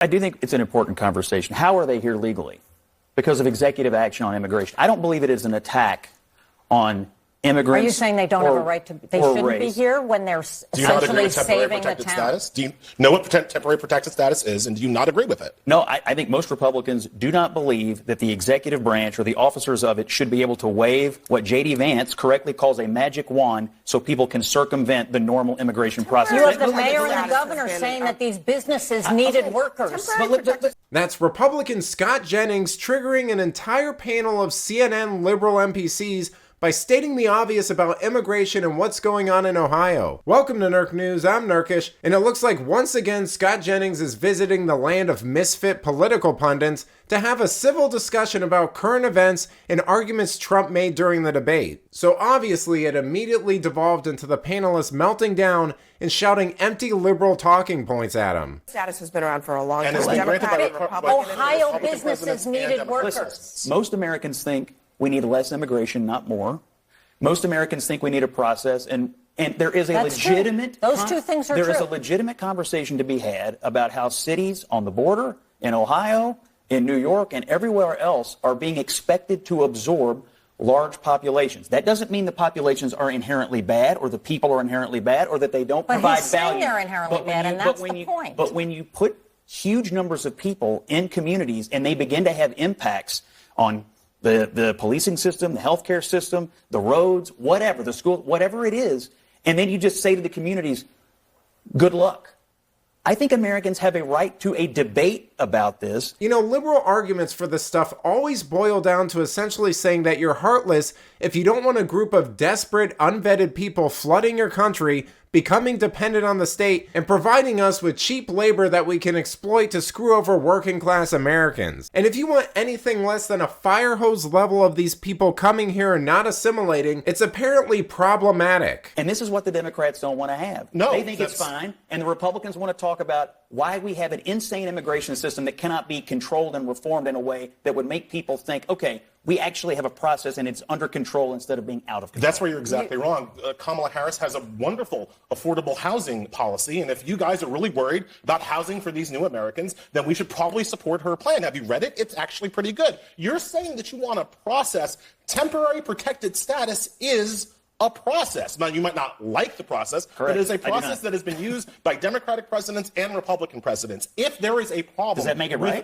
I do think it's an important conversation. How are they here legally? Because of executive action on immigration. I don't believe it is an attack on immigrants. Are you saying they don't have a right to, they shouldn't be here when they're essentially saving the town? Do you know what temporary protected status is, and do you not agree with it? No, I think most Republicans do not believe that the executive branch or the officers of it should be able to wave what J.D. Vance correctly calls a magic wand so people can circumvent the normal immigration process. You have the mayor and the governor saying that these businesses needed workers. That's Republican Scott Jennings triggering an entire panel of CNN liberal NPCs by stating the obvious about immigration and what's going on in Ohio. Welcome to Nerk News, I'm Nerkish, and it looks like once again Scott Jennings is visiting the land of misfit political pundits to have a civil discussion about current events and arguments Trump made during the debate. So obviously it immediately devolved into the panelists melting down and shouting empty liberal talking points at him. Status has been around for a long time. Ohio businesses needed workers. Most Americans think we need less immigration, not more. Most Americans think we need a process, and there is a legitimate... Those two things are true. There is a legitimate conversation to be had about how cities on the border, in Ohio, in New York, and everywhere else are being expected to absorb large populations. That doesn't mean the populations are inherently bad, or the people are inherently bad, or that they don't provide value. But he's saying they're inherently bad, and that's the point. But when you put huge numbers of people in communities and they begin to have impacts on the policing system, the healthcare system, the roads, whatever, the school, whatever it is, and then you just say to the communities, good luck. I think Americans have a right to a debate about this. You know, liberal arguments for this stuff always boil down to essentially saying that you're heartless if you don't want a group of desperate, unvetted people flooding your country, becoming dependent on the state, and providing us with cheap labor that we can exploit to screw over working class Americans. And if you want anything less than a fire hose level of these people coming here and not assimilating, it's apparently problematic. And this is what the Democrats don't want to have. No, they think it's fine, and the Republicans want to talk about why we have an insane immigration system that cannot be controlled and reformed in a way that would make people think, okay, we actually have a process and it's under control instead of being out of control. That's where you're exactly wrong. Kamala Harris has a wonderful affordable housing policy, and if you guys are really worried about housing for these new Americans, then we should probably support her plan. Have you read it? It's actually pretty good. You're saying that you want to process temporary protected status is a process. Now, you might not like the process, Correct. but it is a process that has been used by Democratic presidents and Republican presidents. If there is a problem... Does that make it right?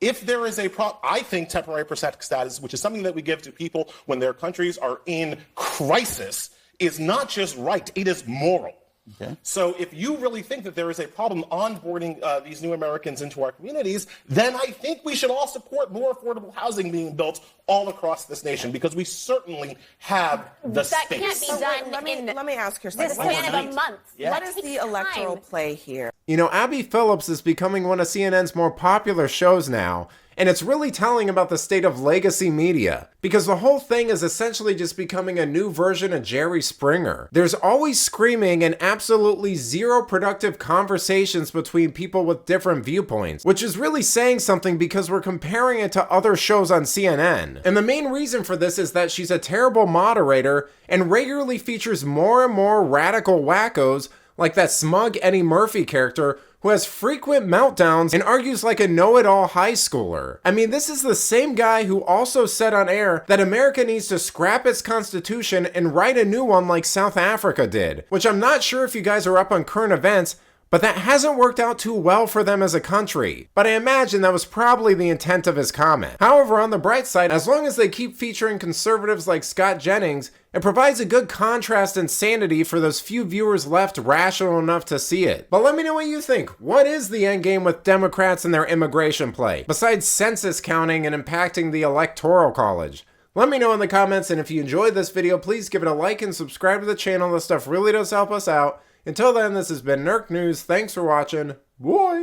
If there is a problem, I think temporary protected status, which is something that we give to people when their countries are in crisis, is not just right, it is moral. Okay. So if you really think that there is a problem onboarding these new Americans into our communities, then I think we should all support more affordable housing being built all across this nation, because we certainly have the space. That can't be done. Let me ask you this something. span of a month. What is the electoral play here? You know, Abby Phillips is becoming one of CNN's more popular shows now, and it's really telling about the state of legacy media, because the whole thing is essentially just becoming a new version of Jerry Springer. There's always screaming and absolutely zero productive conversations between people with different viewpoints, which is really saying something because we're comparing it to other shows on CNN. And the main reason for this is that she's a terrible moderator and regularly features more and more radical wackos like that smug Eddie Murphy character who has frequent meltdowns and argues like a know-it-all high schooler. I mean, this is the same guy who also said on air that America needs to scrap its constitution and write a new one like South Africa did, which I'm not sure if you guys are up on current events, but that hasn't worked out too well for them as a country. But I imagine that was probably the intent of his comment. However, on the bright side, as long as they keep featuring conservatives like Scott Jennings, it provides a good contrast and sanity for those few viewers left rational enough to see it. But let me know what you think. What is the endgame with Democrats and their immigration play, besides census counting and impacting the Electoral College? Let me know in the comments, and if you enjoyed this video, please give it a like and subscribe to the channel. This stuff really does help us out. Until then, this has been Nerk News. Thanks for watching. Bye!